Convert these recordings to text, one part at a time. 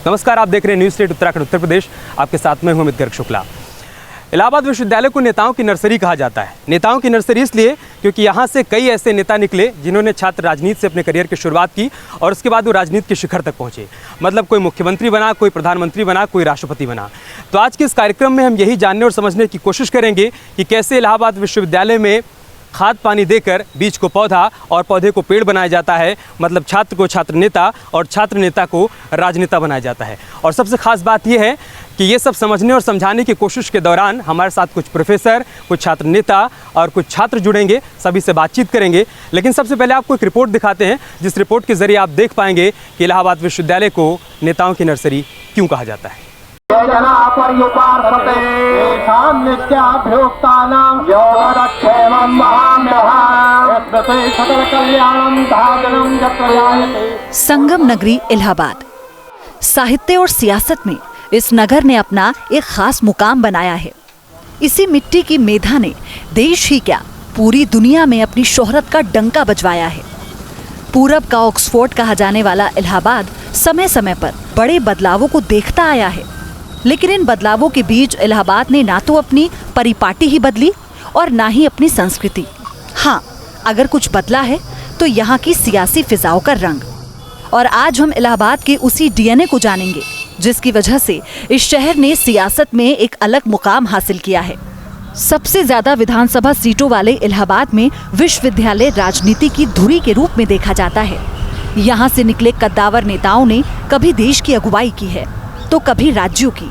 नमस्कार, आप देख रहे हैं न्यूज़ स्टेट उत्तराखंड उत्तर प्रदेश। आपके साथ में हूं अमित गर्ग शुक्ला। इलाहाबाद विश्वविद्यालय को नेताओं की नर्सरी कहा जाता है। नेताओं की नर्सरी इसलिए क्योंकि यहाँ से कई ऐसे नेता निकले जिन्होंने छात्र राजनीति से अपने करियर की शुरुआत की और उसके बाद वो राजनीति के शिखर तक पहुँचे। मतलब कोई मुख्यमंत्री बना, कोई प्रधानमंत्री बना, कोई राष्ट्रपति बना। तो आज के इस कार्यक्रम में हम यही जानने और समझने की कोशिश करेंगे कि कैसे इलाहाबाद विश्वविद्यालय में खाद पानी देकर बीज को पौधा और पौधे को पेड़ बनाया जाता है। मतलब छात्र को छात्र नेता और छात्र नेता को राजनेता बनाया जाता है। और सबसे ख़ास बात यह है कि ये सब समझने और समझाने की कोशिश के दौरान हमारे साथ कुछ प्रोफेसर, कुछ छात्र नेता और कुछ छात्र जुड़ेंगे, सभी से बातचीत करेंगे। लेकिन सबसे पहले आपको एक रिपोर्ट दिखाते हैं, जिस रिपोर्ट के ज़रिए आप देख पाएंगे कि इलाहाबाद विश्वविद्यालय को नेताओं की नर्सरी क्यों कहा जाता है। संगम नगरी इलाहाबाद। साहित्य और सियासत में इस नगर ने अपना एक खास मुकाम बनाया है। इसी मिट्टी की मेधा ने देश ही क्या पूरी दुनिया में अपनी शोहरत का डंका बजवाया है। पूरब का ऑक्सफोर्ड कहा जाने वाला इलाहाबाद समय समय पर बड़े बदलावों को देखता आया है। लेकिन इन बदलावों के बीच इलाहाबाद ने ना तो अपनी परिपाटी ही बदली और ना ही अपनी संस्कृति। हाँ, अगर कुछ बदला है तो यहाँ की सियासी फिजाओं का रंग। और आज हम इलाहाबाद के उसी डीएनए को जानेंगे जिसकी वजह से इस शहर ने सियासत में एक अलग मुकाम हासिल किया है। सबसे ज्यादा विधानसभा सीटों वाले इलाहाबाद में विश्वविद्यालय राजनीति की धुरी के रूप में देखा जाता है। यहाँ से निकले कद्दावर नेताओं ने कभी देश की अगुवाई की है तो कभी राज्यों की।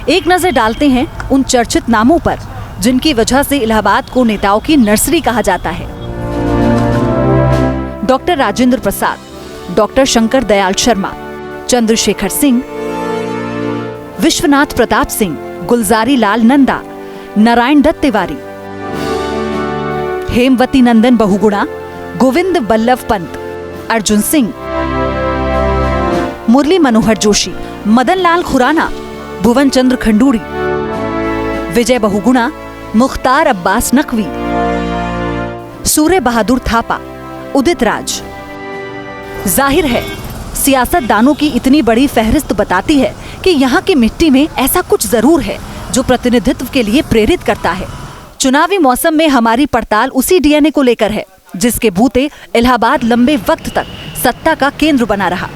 एक नजर डालते हैं उन चर्चित नामों पर जिनकी वजह से इलाहाबाद को नेताओं की नर्सरी कहा जाता है। डॉक्टर राजेंद्र प्रसाद, डॉक्टर शंकर दयाल शर्मा, चंद्रशेखर सिंह, विश्वनाथ प्रताप सिंह, गुलजारी लाल नंदा, नारायण दत्त तिवारी, हेमवती नंदन बहुगुणा, गोविंद बल्लभ पंत, अर्जुन सिंह, मुरली मनोहर जोशी, मदन लाल खुराना, भुवन चंद्र खंडूरी, विजय बहुगुणा, मुख्तार अब्बास नकवी, सूर्य बहादुर थापा, उदित राज। जाहिर है सियासतदानों की इतनी बड़ी फहरिस्त बताती है कि यहाँ की मिट्टी में ऐसा कुछ जरूर है जो प्रतिनिधित्व के लिए प्रेरित करता है। चुनावी मौसम में हमारी पड़ताल उसी डीएनए को लेकर है जिसके बूते इलाहाबाद लंबे वक्त तक सत्ता का केंद्र बना रहा।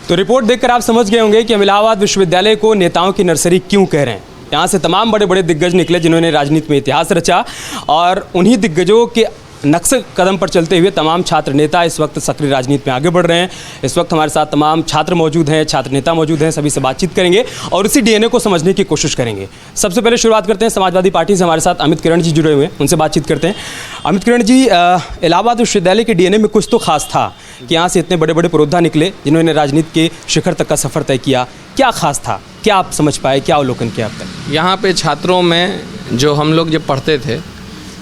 तो रिपोर्ट देखकर आप समझ गए होंगे कि हम इलाहाबाद विश्वविद्यालय को नेताओं की नर्सरी क्यों कह रहे हैं। यहाँ से तमाम बड़े बड़े दिग्गज निकले जिन्होंने राजनीति में इतिहास रचा और उन्हीं दिग्गजों के नक्श कदम पर चलते हुए तमाम छात्र नेता इस वक्त सक्रिय राजनीति में आगे बढ़ रहे हैं। इस वक्त हमारे साथ तमाम छात्र मौजूद हैं, छात्र नेता मौजूद हैं, सभी से बातचीत करेंगे और उसी डीएनए को समझने की कोशिश करेंगे। सबसे पहले शुरुआत करते हैं समाजवादी पार्टी से। हमारे साथ अमित किरण जी जुड़े हुए हैं, उनसे बातचीत करते हैं। अमित किरण जी, इलाहाबाद विश्वविद्यालय के डीएनए में कुछ तो खास था कि यहाँ से इतने बड़े बड़े पुरोधा निकले जिन्होंने राजनीति के शिखर तक का सफर तय किया। क्या खास था, क्या आप समझ पाए, क्या अवलोकन किया अब तक? यहाँ पे छात्रों में जो हम लोग जब पढ़ते थे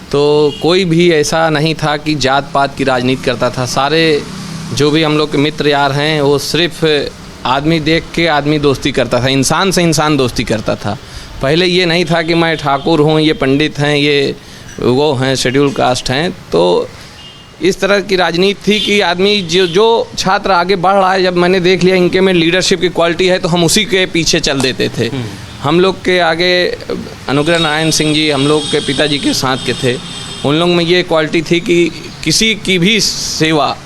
तो कोई भी ऐसा नहीं था कि जात पात की राजनीति करता था। सारे जो भी हम लोग के मित्र यार हैं वो सिर्फ आदमी देख के आदमी दोस्ती करता था, इंसान से इंसान दोस्ती करता था। पहले ये नहीं था कि मैं ठाकुर हूँ, ये पंडित हैं, ये वो हैं, शेड्यूल कास्ट हैं। तो इस तरह की राजनीति थी कि आदमी जो छात्र आगे बढ़ रहा है, जब मैंने देख लिया इनके में लीडरशिप की क्वालिटी है तो हम उसी के पीछे चल देते थे। हम लोग के आगे अनुग्रह नारायण सिंह जी हम लोग के पिताजी के साथ के थे। उन लोग में ये क्वालिटी थी कि किसी की भी सेवा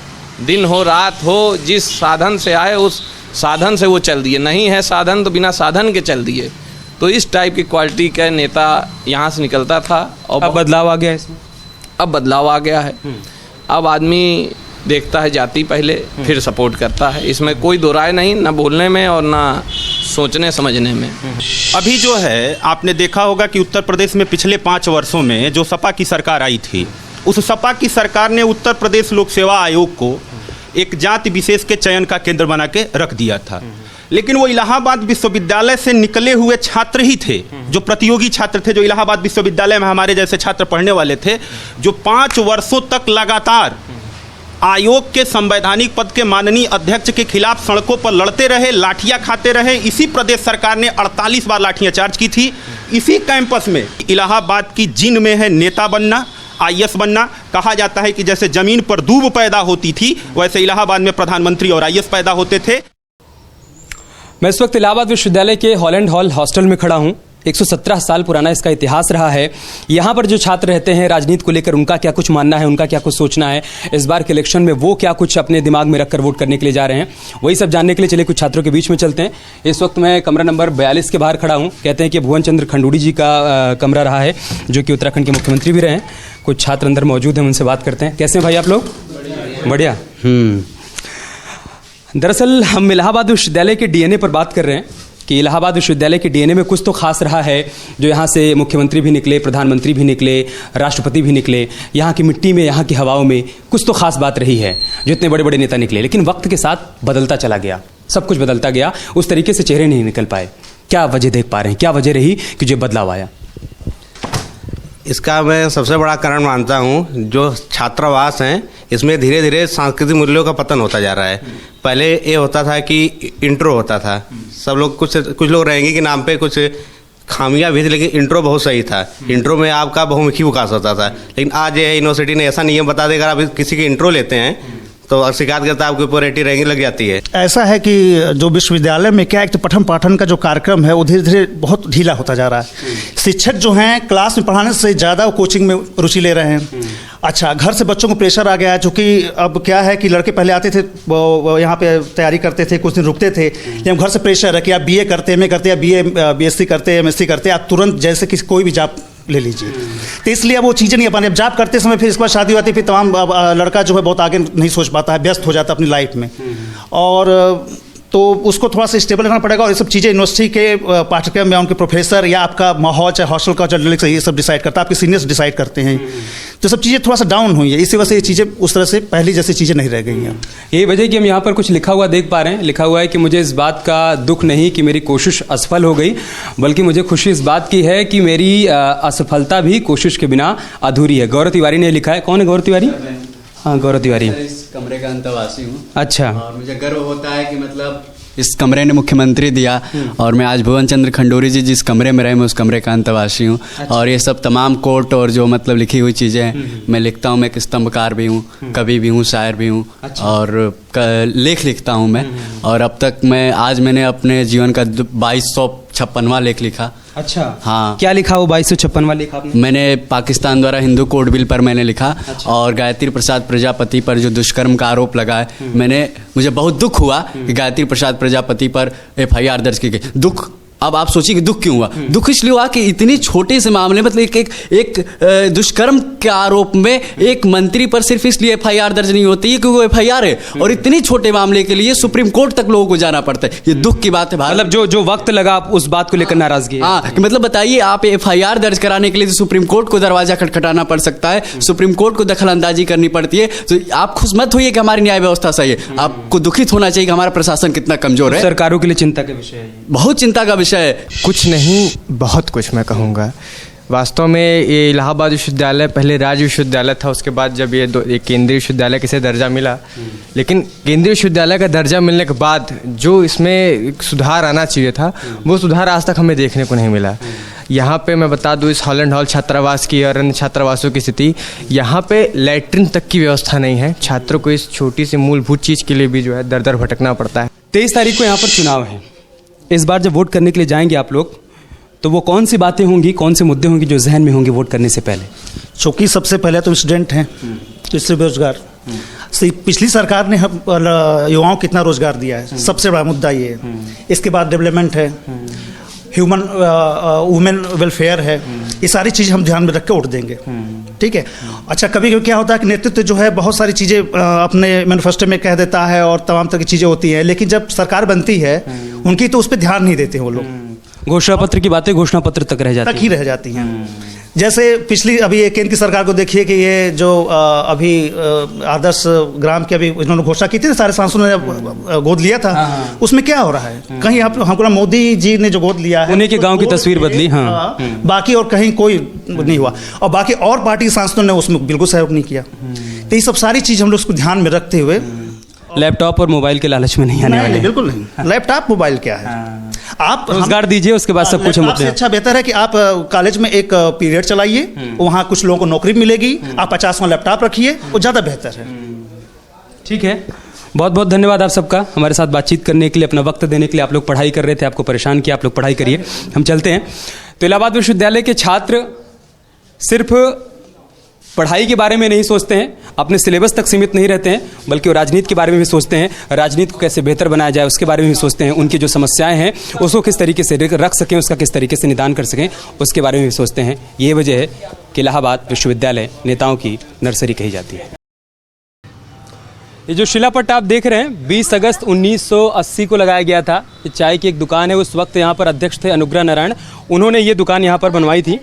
दिन हो रात हो, जिस साधन से आए उस साधन से वो चल दिए। नहीं है साधन तो बिना साधन के चल दिए। तो इस टाइप की क्वालिटी का नेता यहाँ से निकलता था। और अब बदलाव आ गया इसमें? अब बदलाव आ गया है। अब आदमी देखता है जाति पहले, फिर सपोर्ट करता है। इसमें कोई दो राय नहीं, ना बोलने में और ना सोचने समझने में। अभी जो है आपने देखा होगा कि उत्तर प्रदेश में पिछले 5 वर्षों में जो सपा की सरकार आई थी, उस सपा की सरकार ने उत्तर प्रदेश लोक सेवा आयोग को एक जाति विशेष के चयन का केंद्र बना के रख दिया था। लेकिन वो इलाहाबाद विश्वविद्यालय से निकले हुए छात्र ही थे, जो प्रतियोगी छात्र थे, जो इलाहाबाद विश्वविद्यालय में हमारे जैसे छात्र पढ़ने वाले थे, जो 5 वर्षों तक लगातार आयोग के संवैधानिक पद के माननीय अध्यक्ष के खिलाफ सड़कों पर लड़ते रहे, लाठियां खाते रहे। इसी प्रदेश सरकार ने 48 बार लाठियां चार्ज की थी। इसी कैंपस में इलाहाबाद की जिन में है नेता बनना, आईएएस बनना, कहा जाता है कि जैसे जमीन पर दूब पैदा होती थी वैसे इलाहाबाद में प्रधानमंत्री और आईएएस पैदा होते थे। मैं इस वक्त इलाहाबाद विश्वविद्यालय के हॉलैंड हॉल हॉस्टल में खड़ा हूँ। 117 साल पुराना इसका इतिहास रहा है। यहाँ पर जो छात्र रहते हैं राजनीति को लेकर उनका क्या कुछ मानना है, उनका क्या कुछ सोचना है, इस बार के इलेक्शन में वो क्या कुछ अपने दिमाग में रखकर वोट करने के लिए जा रहे हैं, वही सब जानने के लिए चलिए कुछ छात्रों के बीच में चलते हैं। इस वक्त मैं कमरा नंबर 42 के बाहर खड़ा हूँ। कहते हैं कि भुवन चंद्र खंडूड़ी जी का कमरा रहा है, जो कि उत्तराखंड के मुख्यमंत्री भी रहे हैं। कुछ छात्र अंदर मौजूद हैं, उनसे बात करते हैं। कैसे हैं भाई आप लोग? बढ़िया। दरअसल हम इलाहाबाद विश्वविद्यालय के डीएनए पर बात कर रहे हैं कि इलाहाबाद विश्वविद्यालय के डीएनए में कुछ तो खास रहा है, जो यहाँ से मुख्यमंत्री भी निकले, प्रधानमंत्री भी निकले, राष्ट्रपति भी निकले। यहाँ की मिट्टी में, यहाँ की हवाओं में कुछ तो खास बात रही है, जो इतने बड़े बड़े नेता निकले। लेकिन वक्त के साथ बदलता चला गया, सब कुछ बदलता गया, उस तरीके से चेहरे नहीं निकल पाए। क्या वजह देख पा रहे हैं, क्या वजह रही कि जो बदलाव आया? इसका मैं सबसे बड़ा कारण मानता हूँ जो छात्रावास हैं, इसमें धीरे धीरे सांस्कृतिक मूल्यों का पतन होता जा रहा है। पहले ये होता था कि इंट्रो होता था, सब लोग कुछ लोग रहेंगे कि नाम पे कुछ खामियां भी थी, लेकिन इंट्रो बहुत सही था। इंट्रो में आपका बहुमुखी विकास होता था। लेकिन आज ये यूनिवर्सिटी ने ऐसा नियम बता देगा, आप किसी के इंट्रो लेते हैं तो शिकायत करता है आपके ऊपर रेटिंग रैंकिंग लग जाती है। ऐसा है कि जो विश्वविद्यालय में क्या एक तो पठन पाठन का जो कार्यक्रम है वो धीरे धीरे बहुत ढीला होता जा रहा है। शिक्षक जो हैं क्लास में पढ़ाने से ज़्यादा वो कोचिंग में रुचि ले रहे हैं। अच्छा, घर से बच्चों को प्रेशर आ गया है, चूँकि अब क्या है कि लड़के पहले आते थे, वो यहाँ पे तैयारी करते थे, कुछ दिन रुकते थे, लेकिन घर से प्रेशर है कि आप बीए करते, एमए करते, या बीएससी करते, एमएससी करते, आप तुरंत जैसे कि कोई भी जॉब ले लीजिए। तो इसलिए अब वो चीज़ें नहीं आ पानी। अब जॉब करते समय फिर इसके बाद शादी होती है, फिर तमाम लड़का जो है बहुत आगे नहीं सोच पाता है, व्यस्त हो जाता है अपनी लाइफ में, और तो उसको थोड़ा सा स्टेबल रहना पड़ेगा। और ये सब चीज़ें यूनिवर्सिटी के पाठ्यक्रम या उनके प्रोफेसर या आपका माहौल चाहे हॉस्टल का जो ये सब डिसाइड करता है, आपके सीनियर्स डिसाइड करते हैं। तो सब चीज़ें थोड़ा सा डाउन हुई है, इसी वजह से ये चीज़ें उस तरह से पहली जैसी चीज़ें नहीं रह गई हैं। यही वजह कि हम यहाँ पर कुछ लिखा हुआ देख पा रहे हैं। लिखा हुआ है कि मुझे इस बात का दुख नहीं कि मेरी कोशिश असफल हो गई, बल्कि मुझे खुशी इस बात की है कि मेरी असफलता भी कोशिश के बिना अधूरी है। गौरव तिवारी ने लिखा है। कौन है गौरव तिवारी? हाँ, गौरव तिवारी। इस कमरे का अंतवासी हूँ। अच्छा। और मुझे गर्व होता है कि मतलब इस कमरे ने मुख्यमंत्री दिया, और मैं आज भुवन चंद्र खंडूरी जी जिस कमरे में रहे, मैं उस कमरे का अंतवासी हूँ। अच्छा। और ये सब तमाम कोट और जो मतलब लिखी हुई चीज़ें हैं, मैं लिखता हूँ। मैं एक स्तंभकार भी हूँ, कवि भी हूँ, शायर भी हूँ। अच्छा। और लेख लिखता हूँ मैं। और अब तक आज मैंने अपने जीवन का 2256वां लेख लिखा। अच्छा। हाँ। क्या लिखा वो 2256वां लेख आपने? मैंने पाकिस्तान द्वारा हिंदू कोड बिल पर मैंने लिखा। अच्छा। और गायत्री प्रसाद प्रजापति पर जो दुष्कर्म का आरोप लगा है, मुझे बहुत दुख हुआ कि गायत्री प्रसाद प्रजापति पर FIR दर्ज की गई। दुख, अब आप सोचिए कि दुख क्यों हुआ? दुख इसलिए हुआ कि इतनी छोटे से मामले, मतलब एक दुष्कर्म के आरोप में एक मंत्री पर सिर्फ इसलिए FIR दर्ज नहीं होती है क्योंकि वो FIR है, और इतनी छोटे मामले के लिए सुप्रीम कोर्ट तक लोगों को जाना पड़ता है। ये दुख की बात है। मतलब जो वक्त लगा उस बात को लेकर नाराजगी। हाँ, मतलब बताइए, आप FIR दर्ज कराने के लिए सुप्रीम कोर्ट को दरवाजा खटखटाना पड़ सकता है, सुप्रीम कोर्ट को दखल अंदाजी करनी पड़ती है। तो आप खुश मत होइए कि हमारी न्याय व्यवस्था सही है, आपको दुखित होना चाहिए कि हमारा प्रशासन कितना कमजोर है। सरकारों के लिए चिंता का विषय है, बहुत चिंता का विषय है। कुछ नहीं, बहुत कुछ मैं कहूँगा। वास्तव में ये इलाहाबाद विश्वविद्यालय पहले राज्य विश्वविद्यालय था, उसके बाद जब ये केंद्रीय विश्वविद्यालय किसे दर्जा मिला, लेकिन केंद्रीय विश्वविद्यालय का दर्जा मिलने के बाद जो इसमें सुधार आना चाहिए था, वो सुधार आज तक हमें देखने को नहीं मिला। यहाँ पे मैं बता दूँ, इस हॉलैंड हॉल छात्रावास की और अन्य छात्रावासों की स्थिति, यहाँ पे लैट्रिन तक की व्यवस्था नहीं है। छात्रों को इस छोटी सी मूलभूत चीज़ के लिए भी जो है दर दर भटकना पड़ता है। 23 तारीख को यहाँ पर चुनाव है। इस बार जब वोट करने के लिए जाएंगे आप लोग, तो वो कौन सी बातें होंगी, कौन से मुद्दे होंगे जो जहन में होंगे वोट करने से पहले? चूँकि सबसे पहले तो स्टूडेंट हैं, इससे बेरोजगार। पिछली सरकार ने हम युवाओं को कितना रोजगार दिया है, सबसे बड़ा मुद्दा ये है। इसके बाद डेवलपमेंट है, ह्यूमन वुमेन वेलफेयर है, ये सारी चीज़ें हम ध्यान में रख के वोट देंगे। ठीक है। अच्छा, कभी कभी क्या होता है कि नेतृत्व जो है बहुत सारी चीज़ें अपने मैनिफेस्टो में कह देता है और तमाम तरह की चीज़ें होती हैं, लेकिन जब सरकार बनती है उनकी तो उस पर ध्यान नहीं देते वो लोग। घोषणा पत्र की बातें घोषणा पत्र तक रह जाती हैं। जैसे पिछली अभी केंद्र की सरकार को देखिए कि ये जो अभी आदर्श ग्राम की अभी इन्होंने घोषणा की थी, सारे सांसदों ने गोद लिया था। उसमें क्या हो रहा है? कहीं हमको मोदी जी ने जो गोद लिया है, उन्हीं के गांव की तस्वीर बदली। हाँ। बाकी और कहीं कोई नहीं हुआ, और बाकी और पार्टी के सांसदों ने उसमें बिल्कुल सहयोग नहीं किया। तो ये सब सारी चीज़ हम लोग उसको ध्यान में रखते हुए लैपटॉप और मोबाइल के लालच में नहीं आने वाले। बिल्कुल नहीं। लैपटॉप मोबाइल क्या है? आप रोजगार दीजिए, उसके बाद सब कुछ हम लैपटॉप से अपने अच्छा बेहतर है कि आप कॉलेज में एक पीरियड चलाइए, वहाँ कुछ लोगों को नौकरी मिलेगी, आप 50वां लैपटॉप रखिए, वो ज़्यादा बेहतर है। ठीक है। बहुत बहुत धन्यवाद आप सबका हमारे साथ बातचीत करने के लिए, अपना वक्त देने के लिए। आप लोग पढ़ाई कर रहे थे, आपको परेशान किया, आप लोग पढ़ाई करिए, हम चलते हैं। तो इलाहाबाद विश्वविद्यालय के छात्र सिर्फ पढ़ाई के बारे में नहीं सोचते हैं, अपने सिलेबस तक सीमित नहीं रहते हैं, बल्कि वो राजनीति के बारे में भी सोचते हैं, राजनीति को कैसे बेहतर बनाया जाए उसके बारे में भी सोचते हैं, उनकी जो समस्याएं हैं उसको किस तरीके से रख सकें, उसका किस तरीके से निदान कर सकें, उसके बारे में भी सोचते हैं। ये वजह है कि इलाहाबाद विश्वविद्यालय नेताओं की नर्सरी कही जाती है। ये जो शिलापट्ट आप देख रहे हैं 20 अगस्त 1980 को लगाया गया था। ये चाय की एक दुकान है, उस वक्त यहाँ पर अध्यक्ष थे अनुग्रह नारायण, उन्होंने ये दुकान यहाँ पर बनवाई थी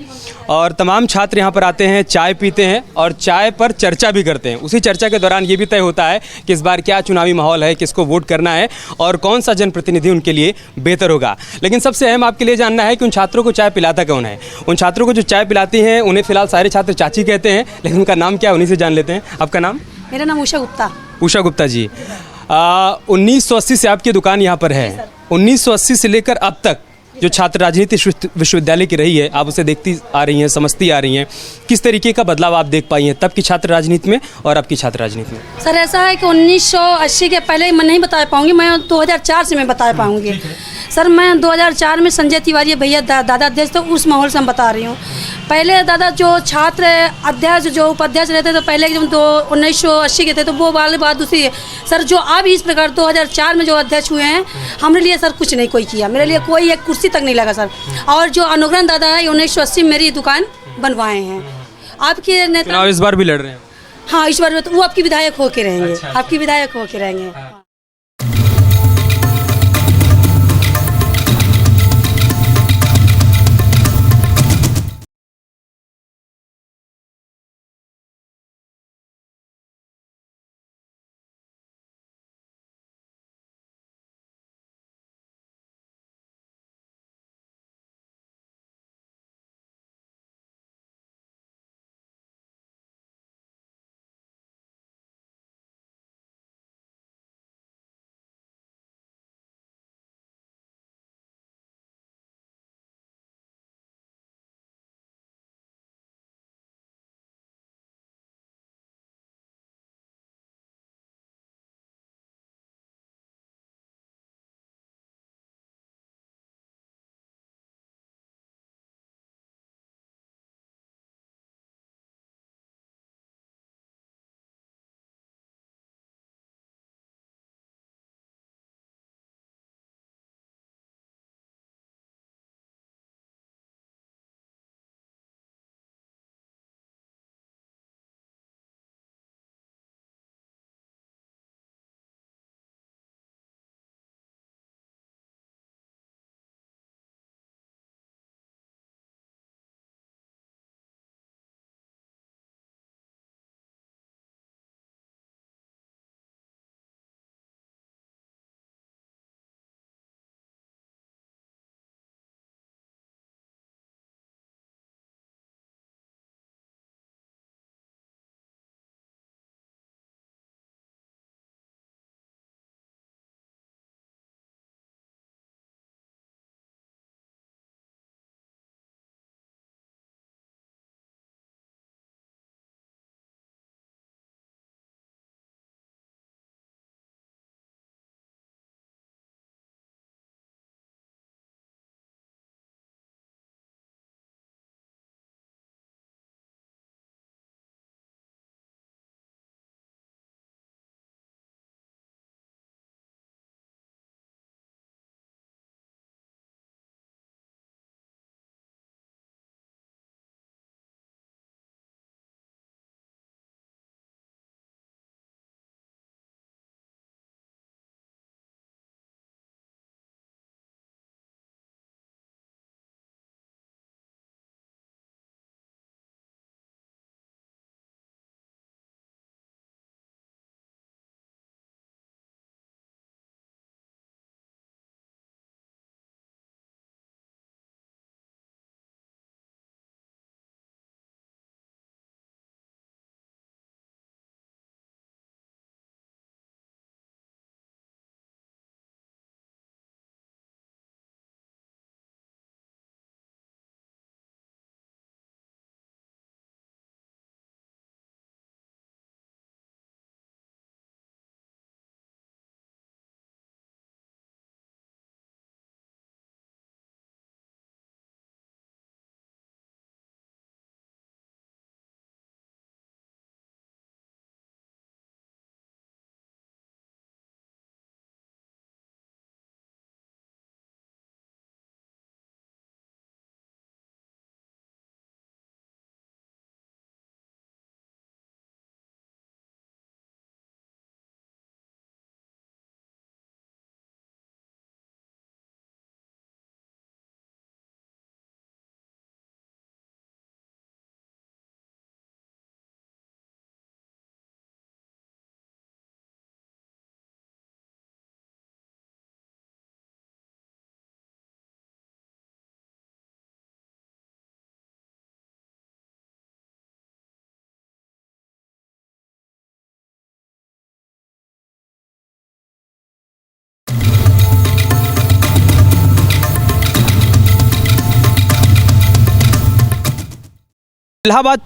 और तमाम छात्र यहाँ पर आते हैं, चाय पीते हैं और चाय पर चर्चा भी करते हैं। उसी चर्चा के दौरान ये भी तय होता है कि इस बार क्या चुनावी माहौल है, किसको वोट करना है और कौन सा जनप्रतिनिधि उनके लिए बेहतर होगा। लेकिन सबसे अहम आपके लिए जानना है कि उन छात्रों को चाय पिलाता कौन है। उन छात्रों को जो चाय पिलाती हैं उन्हें फिलहाल सारे छात्र चाची कहते हैं, लेकिन उनका नाम क्या है उन्हीं से जान लेते हैं। आपका नाम? मेरा नाम उषा गुप्ता। उषा गुप्ता जी, 1980 से आपकी दुकान यहाँ पर है। 1980 से लेकर अब तक जो छात्र राजनीति विश्वविद्यालय की रही है, आप उसे देखती आ रही हैं, समझती आ रही हैं, किस तरीके का बदलाव आप देख पाई हैं तब की छात्र राजनीति में और अब की छात्र राजनीति में? सर ऐसा है कि 1980 के पहले मैं नहीं बता पाऊंगी, मैं 2004 से मैं बता पाऊंगी। सर मैं 2004 में संजय तिवारी भैया दादा अध्यक्ष थे, उस माहौल से हम बता रही हूँ। पहले दादा जो छात्र अध्यक्ष जो उपाध्यक्ष रहते तो पहले जब 1980 के थे तो वो वाली बात दूसरी है। सर जो अब इस प्रकार 2004 में जो अध्यक्ष हुए हैं, हमारे लिए सर कुछ नहीं कोई किया, मेरे लिए कोई एक कुर्सी तक नहीं लगा सर। और जो अनुग्रह दादा है 1980 में मेरी दुकान बनवाए हैं। आपके नेता इस बार भी लड़ रहे हैं? हाँ इस बार वो आपकी विधायक होके रहेंगे। आपकी विधायक होके रहेंगे। इलाहाबाद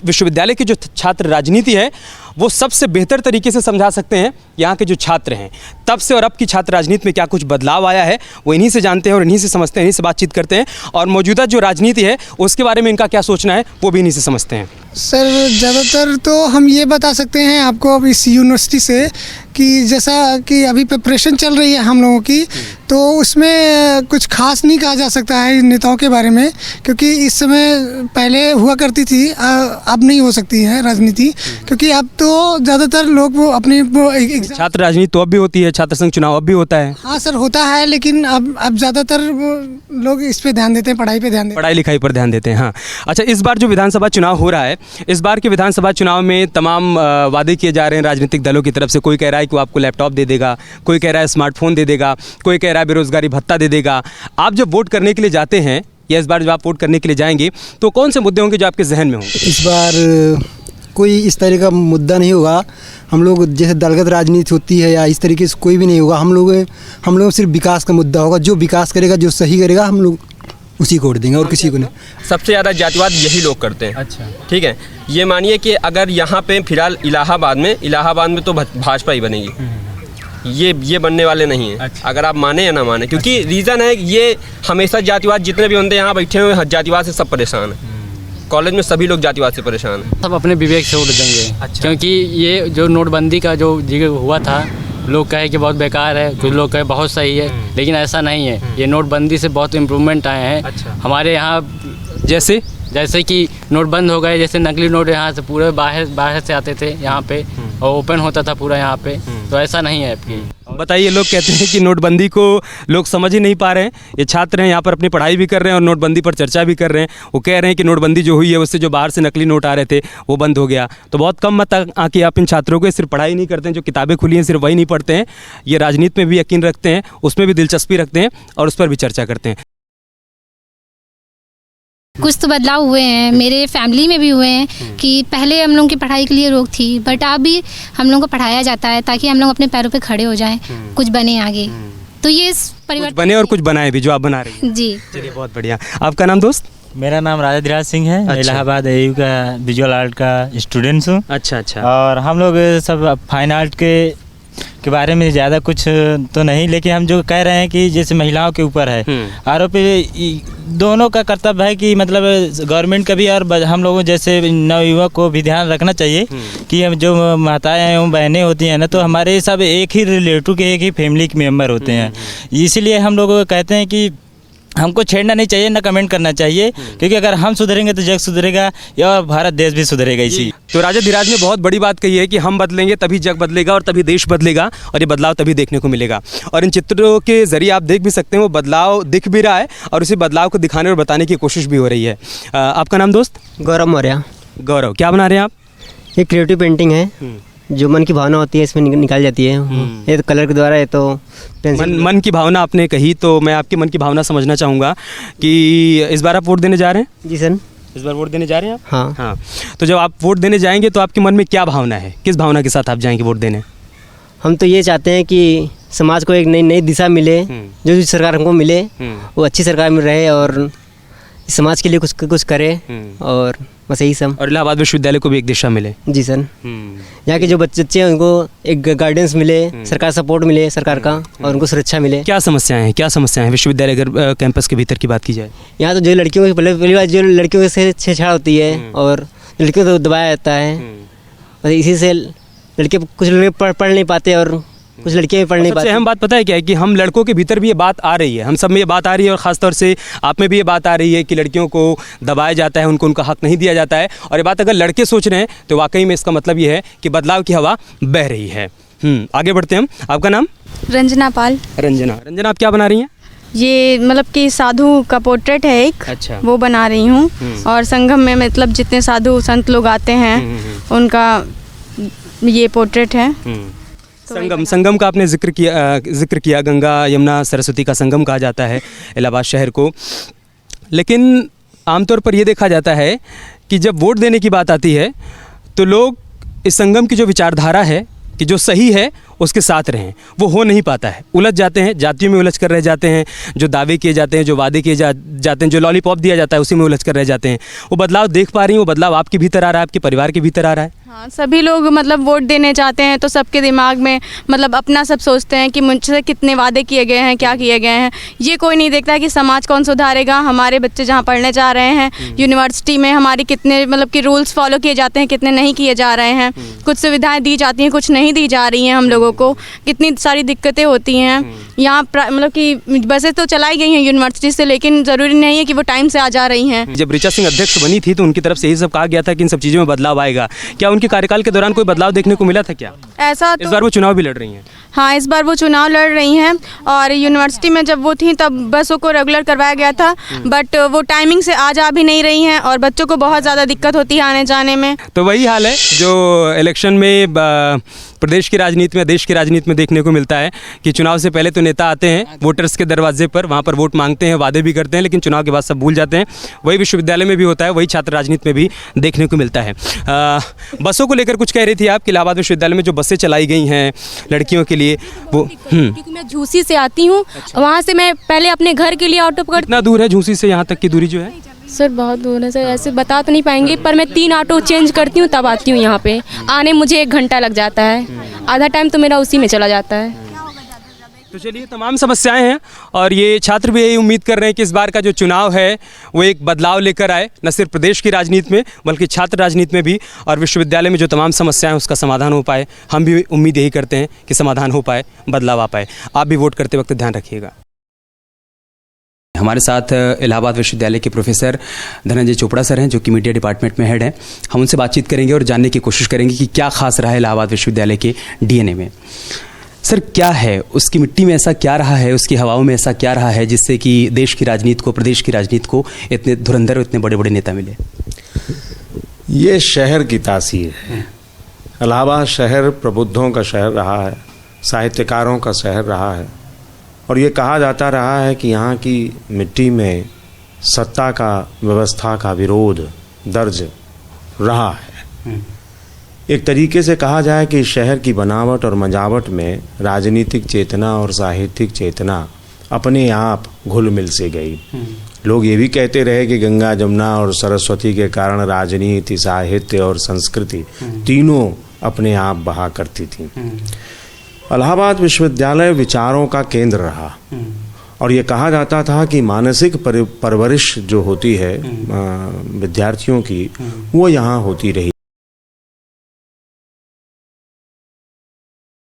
विश्वविद्यालय की जो छात्र राजनीति है वो सबसे बेहतर तरीके से समझा सकते हैं यहाँ के जो छात्र हैं। तब से और अब की छात्र राजनीति में क्या कुछ बदलाव आया है वो इन्हीं से जानते हैं और इन्हीं से समझते हैं, इन्हीं से बातचीत करते हैं। और मौजूदा जो राजनीति है उसके बारे में इनका क्या सोचना है वो भी इन्हीं से समझते हैं। सर ज़्यादातर तो हम ये बता सकते हैं आपको अब इस यूनिवर्सिटी से कि जैसा कि अभी प्रिपरेशन चल रही है हम लोगों की, तो उसमें कुछ खास नहीं कहा जा सकता है नेताओं के बारे में, क्योंकि इस समय पहले हुआ करती थी, अब नहीं हो सकती है राजनीति, क्योंकि अब तो ज़्यादातर लोग वो अपनी छात्र राजनीति तो अब भी होती है, छात्र संघ चुनाव अब भी होता है। हाँ सर होता है, लेकिन अब ज़्यादातर लोग इस पे ध्यान देते हैं, पढ़ाई पे ध्यान देते हैं, पढ़ाई लिखाई पर ध्यान देते हैं। हाँ अच्छा, इस बार जो विधानसभा चुनाव हो रहा है, इस बार के विधानसभा चुनाव में तमाम वादे किए जा रहे हैं राजनीतिक दलों की तरफ से। कोई कह रहा है कि वो आपको लैपटॉप दे देगा, कोई कह रहा है स्मार्टफोन दे देगा, कोई कह रहा है बेरोजगारी भत्ता दे देगा। आप जब वोट करने के लिए जाते हैं या इस बार जब आप वोट करने के लिए जाएंगे तो कौन से मुद्दे होंगे जो आपके जहन में होंगे? इस बार कोई इस तरह का मुद्दा नहीं होगा। हम लोग जैसे दलगत राजनीति होती है या इस तरीके से कोई भी नहीं होगा। हम लोग सिर्फ विकास का मुद्दा होगा। जो विकास करेगा, जो सही करेगा, हम लोग उसी को वोट देंगे और किसी को नहीं। सबसे ज़्यादा जातिवाद यही लोग करते हैं। अच्छा ठीक है, ये मानिए कि अगर यहाँ पे फिलहाल इलाहाबाद में तो भाजपा ही बनेगी, ये बनने वाले नहीं है। अच्छा। अगर आप माने या ना माने, क्योंकि रीज़न है ये हमेशा जातिवाद जितने भी बंदे यहाँ बैठे हुए जातिवाद से सब परेशान हैं। कॉलेज में सभी लोग जातिवाद से परेशान हैं। सब अपने विवेक से वोट देंगे। अच्छा। क्योंकि ये जो नोटबंदी का जो हुआ था, लोग कहे कि बहुत बेकार है, कुछ लोग कहे बहुत सही है, लेकिन ऐसा नहीं है। ये नोटबंदी से बहुत इम्प्रूवमेंट आए हैं। अच्छा। हमारे यहाँ जैसे कि नोट बंद हो गए, जैसे नकली नोट यहाँ से पूरे बाहर से आते थे यहाँ पे और ओपन होता था पूरा यहाँ पे, तो ऐसा नहीं है आपकी। बताइए, लोग कहते हैं कि नोटबंदी को लोग समझ ही नहीं पा रहे हैं। ये छात्र हैं यहाँ पर अपनी पढ़ाई भी कर रहे हैं और नोटबंदी पर चर्चा भी कर रहे हैं। वो कह रहे हैं कि नोटबंदी जो हुई है उससे जो बाहर से नकली नोट आ रहे थे वो बंद हो गया। तो बहुत कम मत आके आप इन छात्रों को सिर्फ पढ़ाई नहीं करते हैं, जो किताबें खुली हैं सिर्फ वही नहीं पढ़ते हैं, ये राजनीति में भी यकीन रखते हैं, उसमें भी दिलचस्पी रखते हैं और उस पर भी चर्चा करते हैं। कुछ तो बदलाव हुए हैं, मेरे फैमिली में भी हुए हैं कि पहले हम लोगों की पढ़ाई के लिए रोक थी, बट अब भी हम लोगों को पढ़ाया जाता है ताकि हम लोग अपने पैरों पे खड़े हो जाएं, कुछ बने आगे। तो ये परिवर्तन बने और कुछ बनाए भी जो आप बना रही हैं। जी चलिए, बहुत बढ़िया। आपका नाम दोस्त? मेरा नाम राजा धीराज सिंह है। अच्छा। इलाहाबाद AU का विजुअल आर्ट का स्टूडेंट्स हूँ। अच्छा अच्छा। और हम लोग सब फाइन आर्ट के बारे में ज़्यादा कुछ तो नहीं, लेकिन हम जो कह रहे हैं कि जैसे महिलाओं के ऊपर है आरोप, दोनों का कर्तव्य है कि मतलब गवर्नमेंट का भी और हम लोगों जैसे नवयुवक को भी ध्यान रखना चाहिए कि हम जो माताएं एवं बहनें होती हैं ना, तो हमारे सब एक ही रिलेटिव के एक ही फैमिली के मेम्बर होते हैं। इसीलिए हम लोग कहते हैं कि हमको छेड़ना नहीं चाहिए, ना कमेंट करना चाहिए, क्योंकि अगर हम सुधरेंगे तो जग सुधरेगा या भारत देश भी सुधरेगा। इसी तो राजा धीराज ने बहुत बड़ी बात कही है कि हम बदलेंगे तभी जग बदलेगा और तभी देश बदलेगा और ये बदलाव तभी देखने को मिलेगा। और इन चित्रों के जरिए आप देख भी सकते हैं वो बदलाव दिख भी रहा है और उसी बदलाव को दिखाने और बताने की कोशिश भी हो रही है। आपका नाम दोस्त? गौरव मौर्य। गौरव, क्या बना रहे हैं आप? ये क्रिएटिव पेंटिंग है, जो मन की भावना होती है इसमें निकाल जाती है। ये तो कलर के द्वारा, ये तो मन की भावना आपने कही, तो मैं आपके मन की भावना समझना चाहूँगा कि इस बार आप वोट देने जा रहे हैं? जी सर। इस बार वोट देने जा रहे हैं आप? हाँ हाँ। तो जब आप वोट देने जाएंगे तो आपके मन में क्या भावना है, किस भावना के साथ आप जाएंगे वोट देने? हम तो ये चाहते हैं कि समाज को एक नई दिशा मिले, जो सरकार हमको मिले वो अच्छी सरकार में रहे और समाज के लिए कुछ करे, और बस यही सब। और इलाहाबाद विश्वविद्यालय को भी एक दिशा मिले। जी सर। यहाँ के जो बच्चे हैं उनको एक गाइडेंस मिले, सरकार सपोर्ट मिले सरकार का, और उनको सुरक्षा मिले। क्या समस्याएं हैं विश्वविद्यालय अगर कैंपस के भीतर की बात की जाए? यहाँ तो जो लड़कियों की पहली बार जो लड़कियों से छेड़छाड़ होती है और लड़कियों को दबाया जाता है, और इसी से लड़के कुछ लड़के पढ़ नहीं पाते और कुछ लड़कियाँ भी पढ़ नहीं पाती। अहम बात पता है क्या है कि हम लड़कों के भीतर भी ये बात आ रही है, हम सब में ये बात आ रही है और ख़ासतौर से आप में भी ये बात आ रही है कि लड़कियों को दबाया जाता है, उनका हक नहीं दिया जाता है। और ये बात अगर लड़के सोच रहे हैं तो वाकई में इसका मतलब ये है कि बदलाव की हवा बह रही है। आगे बढ़ते हैं हम। आपका नाम? रंजना पाल। रंजना, आप क्या बना रही हैं? ये मतलब कि साधु का पोर्ट्रेट है एक। अच्छा। वो बना रही हूँ। और संगम में मतलब जितने साधु संत लोग आते हैं उनका ये पोर्ट्रेट है। संगम का आपने जिक्र किया। गंगा यमुना सरस्वती का संगम कहा जाता है इलाहाबाद शहर को, लेकिन आमतौर पर यह देखा जाता है कि जब वोट देने की बात आती है तो लोग इस संगम की जो विचारधारा है कि जो सही है उसके साथ रहें, वो हो नहीं पाता है। उलझ जाते हैं, जातियों में उलझ कर रह जाते हैं, जो दावे किए जाते हैं, जो वादे किए जाते हैं, जो लॉलीपॉप दिया जाता है उसी में उलझ कर रह जाते हैं। वो बदलाव देख पा रही हैं, वो बदलाव आपके भीतर आ रहा है, आपके परिवार के भीतर आ रहा है। हाँ, सभी लोग मतलब वोट देने जाते हैं तो सबके दिमाग में मतलब अपना सब सोचते हैं कि मुझसे कितने वादे किए गए हैं, क्या किए गए हैं। ये कोई नहीं देखता है कि समाज कौन सुधारेगा, हमारे बच्चे जहाँ पढ़ने जा रहे हैं यूनिवर्सिटी में हमारी कितने मतलब कि रूल्स फॉलो किए जाते हैं, कितने नहीं किए जा रहे हैं, कुछ सुविधाएं दी जाती हैं, कुछ नहीं दी जा रही हैं। हम लोगों को कितनी सारी दिक्कतें होती हैं यहाँ मतलब कि बसें तो चलाई गई हैं यूनिवर्सिटी से, लेकिन ज़रूरी नहीं है कि वो टाइम से आ जा रही हैं। जब ऋचा सिंह अध्यक्ष बनी थी तो उनकी तरफ से यही सब कहा गया था कि इन सब चीज़ों में बदलाव आएगा। क्या उनके कार्यकाल के दौरान कोई बदलाव देखने को मिला था क्या? ऐसा इस बार वो चुनाव भी लड़ रही हैं। हाँ, इस बार वो चुनाव लड़ रही हैं और यूनिवर्सिटी में जब वो थी तब बसों को रेगुलर करवाया गया था, बट वो टाइमिंग से आ जा भी नहीं रही हैं और बच्चों को बहुत ज़्यादा दिक्कत होती है आने जाने में। तो वही हाल है जो इलेक्शन में प्रदेश की राजनीति में, देश की राजनीति में देखने को मिलता है कि चुनाव से पहले तो नेता आते हैं वोटर्स के दरवाजे पर, वहाँ पर वोट मांगते हैं, वादे भी करते हैं, लेकिन चुनाव के बाद सब भूल जाते हैं। वही विश्वविद्यालय में भी होता है, वही छात्र राजनीति में भी देखने को मिलता है। बसों को लेकर कुछ कह रही थी आप कि इलाहाबाद विश्वविद्यालय में जो बसें चलाई गई हैं लड़कियों के लिए वो क्योंकि मैं झूसी से आती हूँ। वहाँ से मैं पहले अपने घर के लिए ऑटो पकड़। कितना दूर है झूसी से यहाँ तक की दूरी जो है? सर बहुत दूर है सर, ऐसे बता तो नहीं पाएंगे, पर मैं 3 ऑटो चेंज करती हूँ तब आती हूँ यहाँ पे। आने मुझे 1 घंटा लग जाता है, आधा टाइम तो मेरा उसी में चला जाता है। तो चलिए, तमाम समस्याएं हैं और ये छात्र भी यही उम्मीद कर रहे हैं कि इस बार का जो चुनाव है वो एक बदलाव लेकर आए, न सिर्फ प्रदेश की राजनीति में बल्कि छात्र राजनीति में भी, और विश्वविद्यालय में जो तमाम समस्याएं हैं उसका समाधान हो पाए। हम भी उम्मीद यही करते हैं कि समाधान हो पाए, बदलाव आ पाए। आप भी वोट करते वक्त ध्यान रखिएगा। हमारे साथ इलाहाबाद विश्वविद्यालय के प्रोफेसर धनंजय चोपड़ा सर हैं जो कि मीडिया डिपार्टमेंट में हेड हैं। हम उनसे बातचीत करेंगे और जानने की कोशिश करेंगे कि क्या खास रहा है इलाहाबाद विश्वविद्यालय के डीएनए में। सर, क्या है उसकी मिट्टी में, ऐसा क्या रहा है, उसकी हवाओं में ऐसा क्या रहा है जिससे कि देश की राजनीति को, प्रदेश की राजनीति को इतने धुरंधर, इतने बड़े बड़े नेता मिले? ये शहर की तासीर है। इलाहाबाद शहर प्रबुद्धों का शहर रहा है, साहित्यकारों का शहर रहा है, और ये कहा जाता रहा है कि यहाँ की मिट्टी में सत्ता का, व्यवस्था का विरोध दर्ज रहा है। एक तरीके से कहा जाए कि शहर की बनावट और मजावट में राजनीतिक चेतना और साहित्यिक चेतना अपने आप घुल मिल से गई। लोग ये भी कहते रहे कि गंगा, जमुना और सरस्वती के कारण राजनीति, साहित्य और संस्कृति तीनों अपने आप बहा करती थी। इलाहाबाद विश्वविद्यालय विचारों का केंद्र रहा और ये कहा जाता था कि मानसिक परवरिश जो होती है विद्यार्थियों की, वो यहाँ होती रही।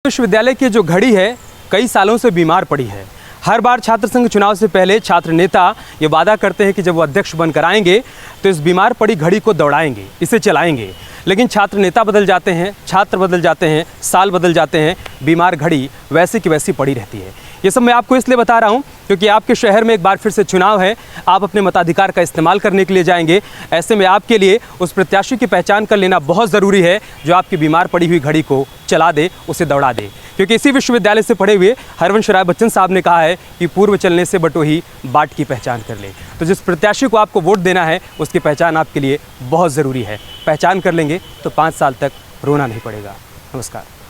विश्वविद्यालय की जो घड़ी है कई सालों से बीमार पड़ी है। हर बार छात्र संघ चुनाव से पहले छात्र नेता ये वादा करते हैं कि जब वो अध्यक्ष बनकर आएंगे तो इस बीमार पड़ी घड़ी को दौड़ाएंगे, इसे चलाएंगे, लेकिन छात्र नेता बदल जाते हैं, छात्र बदल जाते हैं, साल बदल जाते हैं, बीमार घड़ी वैसी की वैसी पड़ी रहती है। ये सब मैं आपको इसलिए बता रहा हूँ क्योंकि आपके शहर में एक बार फिर से चुनाव है, आप अपने मताधिकार का इस्तेमाल करने के लिए जाएंगे। ऐसे में आपके लिए उस प्रत्याशी की पहचान कर लेना बहुत ज़रूरी है जो आपकी बीमार पड़ी हुई घड़ी को चला दे, उसे दौड़ा दे। क्योंकि इसी विश्वविद्यालय से पढ़े हुए हरवंश राय बच्चन साहब ने कहा है कि पूर्व चलने से बटोही बाट की पहचान कर ले। तो जिस प्रत्याशी को आपको वोट देना है उसकी पहचान आपके लिए बहुत ज़रूरी है। पहचान कर लेंगे तो 5 साल तक रोना नहीं पड़ेगा। नमस्कार।